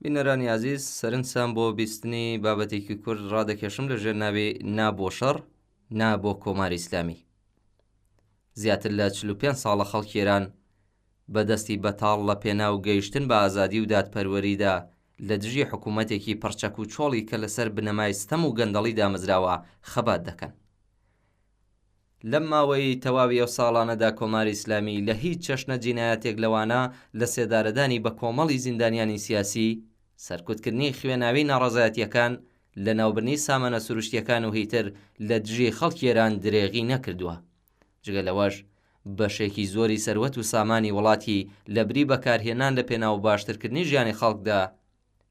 بینەرانی عزیز، سەرنجام بۆ بیستنی بابەتێکی کورد ڕادەکێشم لە ژێرناوی نا بۆ شەڕ، نا بۆ کۆماری ئیسلامی. زیاتر لە 45 ساڵە خەڵکی ئێران بەدەستی بەتاڵ لە پێناو گەیشتن بە ئازادی و دادپەروەریدا لە دژی حکوومەتێکی پەرچەک و چۆڵی کە لەسەر بنەمای ستەم و گەندەڵی دامەزراوە خەبات دەکەن. لەم ماوەی تەواوی ئەو ساڵانەدا کۆماری ئیسلامی لە هیچ چەشنە جینایەتێک لەوانە لە سێدارەدانی بە کۆمەڵی زیندانیانی سیاسی، سەرکوتکردنی خوێناوی ناڕەزایەتیەکان، لە ناوبرنی سامانە سروشتیەکان و هیتر لە دژی خەڵکی ئێران درێغی نەکردووە. جگە لەوەش بەشێکی زۆری سەروەت و سامانی وڵاتی لە بری بەکارهێنان لە پێناو باشترکردنی ژیانی خەڵکدا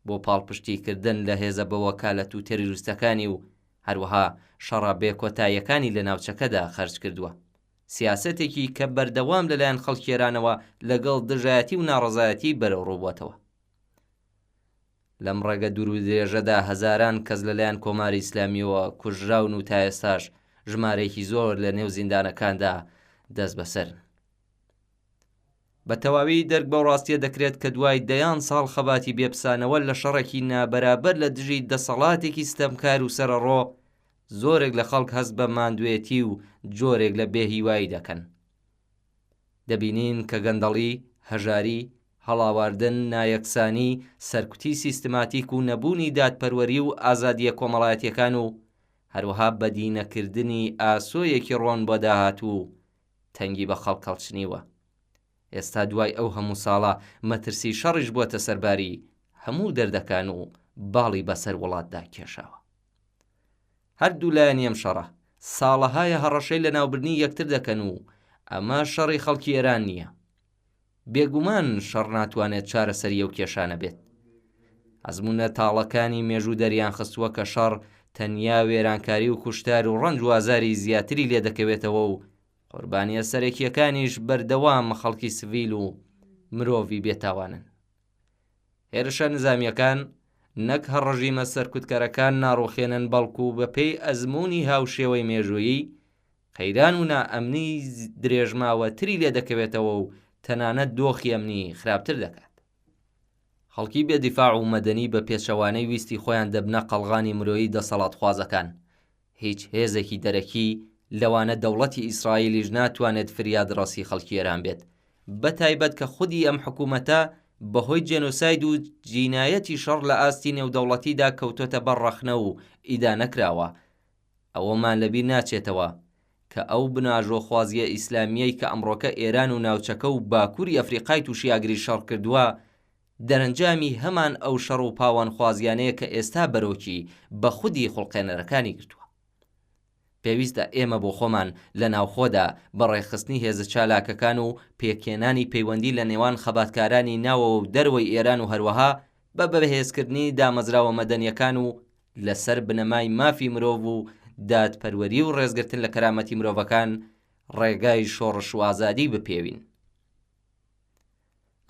بۆ پاڵپشتیکردن لە هێزە بە وەکالەت و تێروریستەکانی و هەروەها شەڕە بێکۆتاییەکانی لە ناوچەکەدا خەرج کردووە. سیاسەتێکی کە بەردەوام لەلایەن خەڵکی ئێرانەوە لەگەڵ دژایەتی و ناڕەزایەتی بەرەوڕووبووەتەوە. لەم ڕێگە دوور و درێژەدا هەزاران کەس لەلایەن کۆماری ئیسلامیەوە کوژراون و تا ئێستاش ژمارەیەکی زۆر لە نێو زیندانەکاندا دەست بەسەرن. بە تەواوی دەرک بەو ڕاستیە دەکرێت کە دوای دەیان ساڵ خەباتی بێپسانەوە لە شەڕێکی نابەرابەر لە دژی دەسەڵاتێکی ستەمکار و سەرەڕۆ، زۆرێک لە خەڵک هەست بە ماندوێتی و جۆرێک لە بێهیوایی دەکەن. دەبینین کە گەندەڵی، هەژاری، هەڵاواردن، نایەکسانی، سەرکوتی سیستماتیک و نەبوونی دادپەروەری و ئازادیە کۆمەڵایەتیەکان و هەروەها بەدینەکردنی ئاسۆیەکی ڕۆن بۆ داهاتوو تەنگی بە خەڵک هەڵچنیوە. ئێستا دوای ئەو هەموو ساڵە مەترسی شەڕیش بووەتە سەرباری هەموو دەردەکان و باڵی بەسەر وڵاتدا کێشاوە. هەردوو لایەن ئەم شەڕە ساڵەهایە هەڕەشەی لە ناوبردنی یەکتر دەکەن و ئەمە شەڕی خەڵکی ئێران نییە. بێگومان شەڕ ناتوانێت چارەسەری ئەو کێشانە بێت. ئەزمونە تاڵەکانی مێژوو دەریان خستووە کە شەڕ تەنیا وێرانکاری و کوشتار و ڕەنج و ئازاری زیاتری لێ دەکەوێتەوە و قوربانیە سەرەکیەکانیش بەردەوام خەڵکی سڤیل و مرۆڤی بێتاوانن. هێرشە نزامیەکان نەک هەڕەژیمە سەرکوتکەرەکان ناڕوخێنن، بەڵکو بە پێی ئەزموونی هاوشێوەی مێژوویی قەیران و نائەمنی درێژماوەتری لێ دەکەوێتەوە و تەنانەت دۆخی ئەمنی خراپتر دەکات. خەڵکی بێدیفاع و مەدەنی بە پێچەوانەی ویستی خۆیان دەبنە قەڵغانی مرۆیی دەسەڵاتخوازەکان. هیچ هێزێکی دەرەکی لەوانە دەوڵەتی ئیسرائیلیش ناتوانێت فریاد ڕاستی خەڵکی ئێران بێت، بە تایبەت کە خودی ئەم حکوومەتە بەهۆی جێنۆساید و جینایەتی شەڕ لە ئاستی نێودەوڵەتیدا کەوتۆتە بەڕەخنە و ئیدا نەکراوە. ئەوەمان لەبیر ناچێتەوە کە ئەو بناژۆخوازیە ئیسلامیەی کە ئەمڕۆکە ئێران و ناوچەکە و باکووری ئەفریقای تووشی ئاگری شەڕ کردووە، دەرەنجامی هەمان ئەو شەڕ و پاوانخوازیانەیە کە ئێستا بەرۆکی بە خودی خوڵقێنەرەکانی گرتووە. پێویستە ئێمە بۆ خۆمان لە ناوخۆدا بەڕێخستنی هێزە چالاکەکان و پێکێنانی پەیوەندی لە نێوان خەباتکارانی ناوە و دەروەی ئێران و هەروەها بە بەهێزکردنی دامەزراوە مەدەنیەکان و لەسەر بنەمای مافی مرۆڤ و دادپەروەری و ڕێزگرتن لە کەرامەتی مرۆڤەکان ڕێگای شۆڕش و ئازادی بپێوین.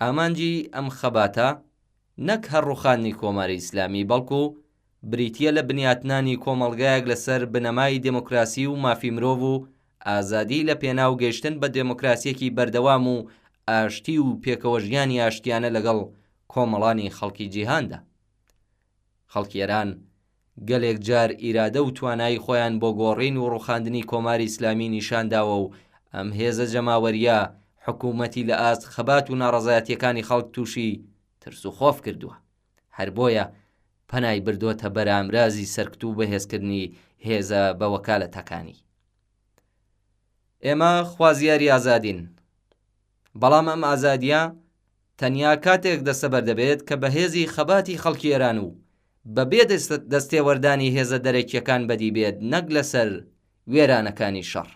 ئامانجی ئەم خەباتە نەک هەرڕوخانی کۆماری ئیسلامی، بەڵکو بریتیە لە بنیاتنانی کۆمەڵگایەک لەسەر بنەمای دموکراسی و مافی مرۆڤ و ئازادی لە پێناو گەیشتن بە دموکراسیەکی بەردەوام و ئاشتی و پێکەوە ژیانی ئاشتیانە لەگەڵ کۆمەڵانی خەڵکی جیهاندا. خەڵکی ئێران گەلێک جار ئیرادە و توانایی خۆیان بۆ گۆڕین و ڕوخاندنی کۆماری ئیسلامی نیشانداوە و ئەم هێزە جەماوەریە حکوومەتی لە ئاست خەبات و ناڕەزایەتیەکانی خەڵک تووشی ترس و خۆف کردووە. هەر بۆیە پەنای بردووەتە بەرامرازی سەرکت و بەهێزکردنی هێزە بە وەکالەتەکانی. ئێمە خوازیاری ئازادین، بەڵام ئەم ئازادیە تەنیا کاتێک دەستەبەر دەبێت کە بە هێزی خەباتی خەڵکی ئێران و بەبێ دەستێوەردانی هێزە دەرەکیەکان بەدی بێت، نەک لەسەر وێرانەکانی شەڕ.